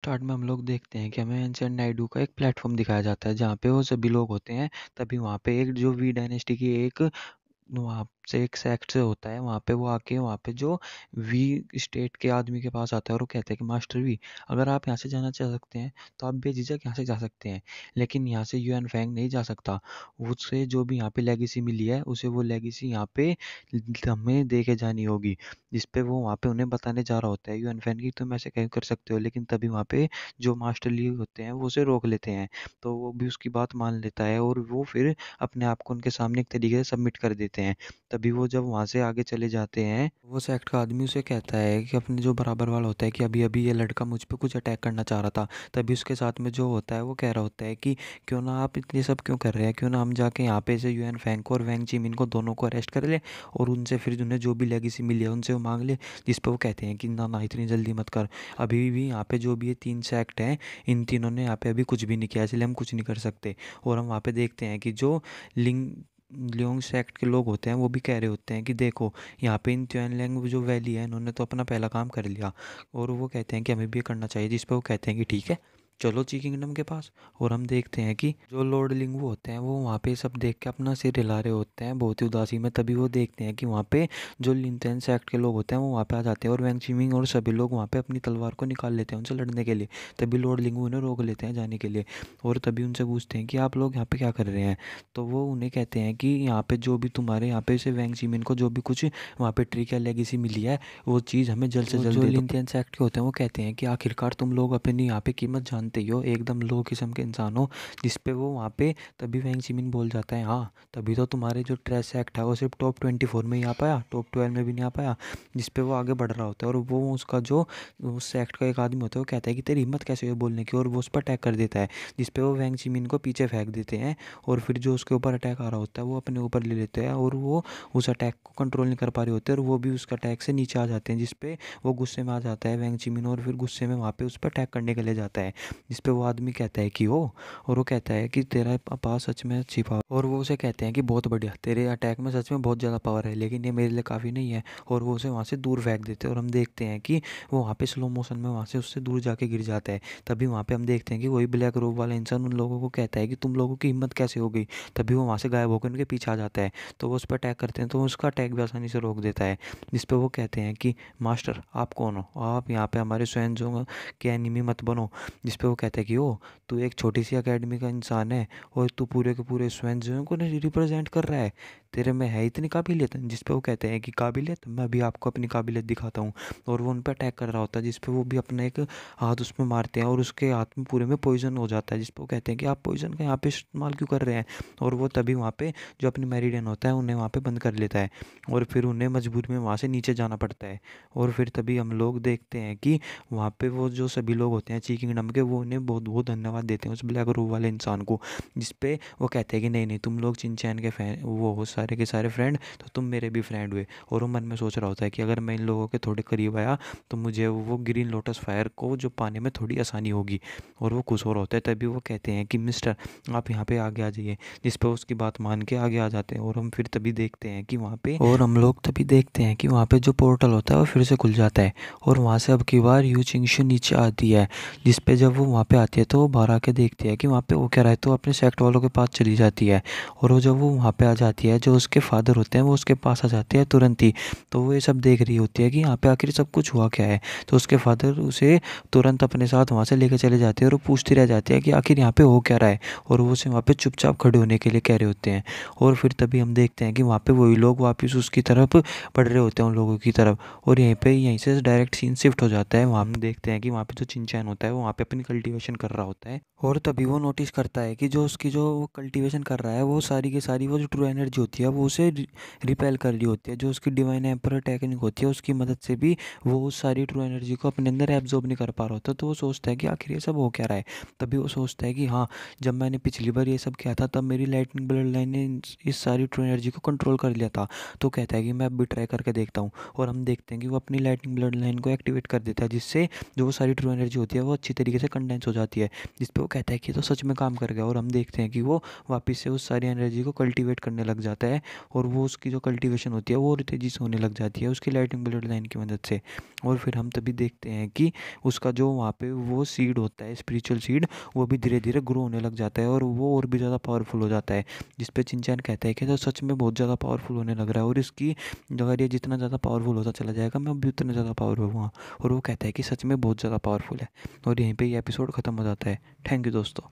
Start में हम लोग देखते हैं कि हमें एंशिएंट नाइडू का एक प्लेटफॉर्म दिखाया जाता है जहाँ पे वो सभी लोग होते हैं। तभी वहाँ पे एक जो वी डायनेस्टी की एक वहाँ से एक सेक्ट से होता है, वहाँ पे वो आके वहाँ पे जो वी स्टेट के आदमी के पास आता है और वो कहते हैं कि मास्टर वी, अगर आप यहाँ से जाना चाह सकते हैं तो आप बेझिझक यहाँ से जा सकते हैं, लेकिन यहाँ से यूएन फैंग नहीं जा सकता। उससे जो भी यहाँ पे लेगेसी मिली है उसे वो लेगेसी यहाँ पे हमें दे के जानी होगी। जिस पे वो वहाँ पे उन्हें बताने जा रहा होता है यूएन फैंग की तुम ऐसे कैसे कर सकते हो, लेकिन तभी वहाँ पे जो मास्टर ली होते हैं वो उसे रोक लेते हैं। तो वो भी उसकी बात मान लेता है और वो फिर अपने आप को उनके सामने एक तरीके से सबमिट कर देते हैं। तभी वो जब वहाँ से आगे चले जाते हैं, वो सेक्ट का आदमी उसे कहता है कि अपने जो बराबर वाला होता है कि अभी अभी ये लड़का मुझ पे कुछ अटैक करना चाह रहा था। तभी उसके साथ में जो होता है वो कह रहा होता है कि क्यों ना आप इतने सब क्यों कर रहे हैं, क्यों ना हम जाके यहाँ पे से यूएन फैंग को और वैंग चीमिन को दोनों को अरेस्ट कर ले और उनसे फिर उन्हें जो भी लेगेसी मिली है उनसे वो मांग ले। जिस पे वो कहते हैं कि ना ना इतनी जल्दी मत कर, अभी भी यहाँ पे जो भी ये तीन सेक्ट हैं इन तीनों ने यहाँ पे अभी कुछ भी नहीं किया, इसलिए हम कुछ नहीं कर सकते। और हम वहाँ पे देखते हैं कि जो लिंग लियोंग सेक्ट के लोग होते हैं वो भी कह रहे होते हैं कि देखो यहाँ पे इन त्युएनलेंग जो वैली है इन्होंने तो अपना पहला काम कर लिया, और वो कहते हैं कि हमें भी ये करना चाहिए। जिस पे वो कहते हैं कि ठीक है चलो ची किंगडम के पास। और हम देखते हैं कि जो लॉर्ड लिंगू होते हैं वो वहाँ पे सब देख के अपना सिर हिला रहे होते हैं बहुत ही उदासी में। तभी वो देखते हैं कि वहाँ पे जो लिनतेन सेक्ट के लोग होते हैं वो वहाँ पे आ जाते हैं और वैंग चिमिंग और सभी लोग वहाँ पे अपनी तलवार को निकाल लेते हैं उनसे लड़ने के लिए। तभी लॉर्ड लिंगू उन्हें रोक लेते हैं जाने के लिए और तभी उनसे पूछते हैं कि आप लोग यहाँ पे क्या कर रहे हैं। तो वो उन्हें कहते हैं कि यहाँ पे जो भी तुम्हारे यहाँ पे से वैंग चिमिन को जो भी कुछ वहाँ पे ट्रिक या लेगेसी मिली है वो चीज़ हमें जल्द से जल्द जो लिनतेन सेक्ट के होते हैं वो कहते हैं कि आखिरकार तुम लोग अपनी यहाँ पे कीमत जानते ही हो, एकदम लो किस्म के इंसान हो। जिस पे वो वहाँ पे तभी वैंग चिमिन बोल जाता है हाँ तभी तो तुम्हारे जो ट्रेस सेक्ट है वो सिर्फ टॉप 24 में ही आ पाया, टॉप 12 में भी नहीं आ पाया। जिस पे वो आगे बढ़ रहा होता है और वो उसका जो उस सेक्ट का एक आदमी होता है वो कहता है कि तेरी हिम्मत कैसे हुई बोलने की, और वो उस पर अटैक कर देता है। जिस पे वो वैंग चिमिन को पीछे फेंक देते हैं और फिर जो उसके ऊपर अटैक आ रहा होता है वो अपने ऊपर ले लेते हैं और वो उस अटैक को कंट्रोल नहीं कर पा रहे होते और वो भी उसका अटैक से नीचे आ जाते हैं। जिस पे वो गुस्से में आ जाता है वैंग चिमिन और फिर गुस्से में वहाँ पे उस पर अटैक करने के लिए जाता है। जिस पे वो आदमी कहता है कि हो, और वो कहता है कि तेरा पास सच में अच्छी पावर, और वो उसे कहते हैं कि बहुत बढ़िया तेरे अटैक में सच में बहुत ज़्यादा पावर है लेकिन ये मेरे लिए काफ़ी नहीं है, और वो उसे वहाँ से दूर फेंक देते हैं। और हम देखते हैं कि वो वहाँ पे स्लो मोशन में वहाँ से उससे दूर जाके गिर जाता है। तभी वहाँ पे हम देखते हैं कि वही ब्लैक रोब वाला इंसान उन लोगों को कहता है कि तुम लोगों की हिम्मत कैसे हो गई। तभी वो वहाँ से गायब होकर उनके पीछे आ जाता है। तो वो उस पर अटैक करते हैं तो उसका अटैक भी आसानी से रोक देता है। जिस पे वो कहते हैं कि मास्टर आप कौन हो, आप यहाँ पे हमारे स्वयं जो के एनिमी मत बनो। जिस पे वो कहता है कि ओ तू एक छोटी सी अकेडमी का इंसान है और तू पूरे के पूरे स्वयं को रिप्रेजेंट कर रहा है, तेरे में है इतनी काबिलियत। जिस पे वो कहते हैं कि काबिलियत, मैं अभी आपको अपनी काबिलियत दिखाता हूँ। और वो उन पर अटैक कर रहा होता है जिस पे वो भी अपना एक हाथ उसमें मारते हैं और उसके हाथ में पूरे में पॉइजन हो जाता है। जिस पे वो कहते हैं कि आप पॉइजन का यहाँ पे इस्तेमाल क्यों कर रहे हैं। और वो तभी वहाँ पे जो अपनी मेरिडियन होता है उन्हें वहाँ पे बंद कर लेता है और फिर उन्हें मजबूरी में वहाँ से नीचे जाना पड़ता है। और फिर तभी हम लोग देखते हैं कि वहाँ पे वो जो सभी लोग होते हैं ची किंगडम के वो उन्हें बहुत बहुत धन्यवाद देते हैं उस ब्लैक रूब वाले इंसान को। जिस पे वो कहते हैं कि नहीं नहीं तुम लोग चिनचैन के फैन वो हो सारे के सारे फ्रेंड, तो तुम मेरे भी फ्रेंड हुए। और वो मन में सोच रहा होता है कि अगर मैं इन लोगों के थोड़े करीब आया तो मुझे वो ग्रीन लोटस फायर को जो पाने में थोड़ी आसानी होगी। और वो खुश हो रहा होता है। तभी वो कहते हैं कि मिस्टर आप यहाँ पे आगे आ जाइए। जिस पे उसकी बात मान के आगे आ जाते हैं और हम फिर तभी देखते हैं कि वहाँ पे और हम लोग तभी देखते हैं कि वहाँ पे जो पोर्टल होता है वो फिर से खुल जाता है और वहाँ से अब की बार यू चिंगशु नीचे आती है। जिस पे जब वो वहाँ पे आती है तो वो बाहर आके देखती है कि वहाँ पे वो क्या रहा है, तो अपने सेक्ट वालों के पास चली जाती है। और वो जब वो वहाँ पे आ जाती है जो उसके फादर होते हैं वो उसके पास आ जाते हैं तुरंत ही। तो वो ये सब देख रही होती है कि यहाँ पे आखिर सब कुछ हुआ क्या है। तो उसके फादर उसे तुरंत अपने साथ वहाँ से लेकर चले जाते हैं और वो पूछती रह जाती है कि आखिर यहाँ पे हो क्या रहा है। और वो उसे वहाँ पे चुपचाप खड़े होने के लिए कह रहे होते हैं। और फिर तभी हम देखते हैं कि वहाँ पे वही लोग वापस उसकी तरफ बढ़ रहे होते हैं उन लोगों की तरफ। और यहीं से डायरेक्ट सीन शिफ्ट हो जाता है। वहाँ हम देखते हैं कि वहाँ पे जो चिंचैन होता है वो वहाँ पे अपनी कल्टीवेशन कर रहा होता है और तभी वो नोटिस करता है कि जो उसकी जो वो कल्टीवेशन कर रहा है वो सारी की सारी वो जो ट्रू एनर्जी होती है वो उसे रिपेल कर रही होती है। जो उसकी डिवाइन एम्पर टेक्निक होती है उसकी मदद से भी वो उस सारी ट्रू एनर्जी को अपने अंदर एब्जॉर्ब नहीं कर पा रहा होता। तो वो सोचता है कि आखिर ये सब हो क्या रहा है। तभी वो सोचता है कि हाँ जब मैंने पिछली बार ये सब किया था तब मेरी लाइटनिंग ब्लड लाइन ने इस सारी ट्रू एनर्जी को कंट्रोल कर लिया था। तो कहता है कि मैं अब भी ट्राई करके देखता हूँ। और हम देखते हैं कि वो अपनी लाइटनिंग ब्लड लाइन को एक्टिवेट कर देता है जिससे जो वो सारी ट्रू एनर्जी होती है वो अच्छी तरीके से कंडेंस हो जाती है, जिस पे वो कहता है कि ये तो सच में काम कर गया। और हम देखते हैं कि वो वापस से उस सारी एनर्जी को कल्टीवेट करने लग जाता है, और वो उसकी जो कल्टीवेशन होती है वो और तेज़ी से होने लग जाती है उसकी लाइटिंग ब्लड लाइन की मदद से। और फिर हम तभी देखते हैं कि उसका जो वहाँ पे वो सीड होता है, स्पिरिचुअल सीड, वो भी धीरे धीरे ग्रो होने लग जाता है और वो और भी ज़्यादा पावरफुल हो जाता है। जिस पे चिंचैन कहता है कि तो सच में बहुत ज़्यादा पावरफुल होने लग रहा है, और इसकी अगर ये जितना ज़्यादा पावरफुल होता चला जाएगा मैं भी उतना ज़्यादा पावरफुल हुआ। और वो कहता है कि सच में बहुत ज़्यादा पावरफुल है। और यहीं पे ये एपिसोड ख़त्म हो जाता है। थैंक यू दोस्तों।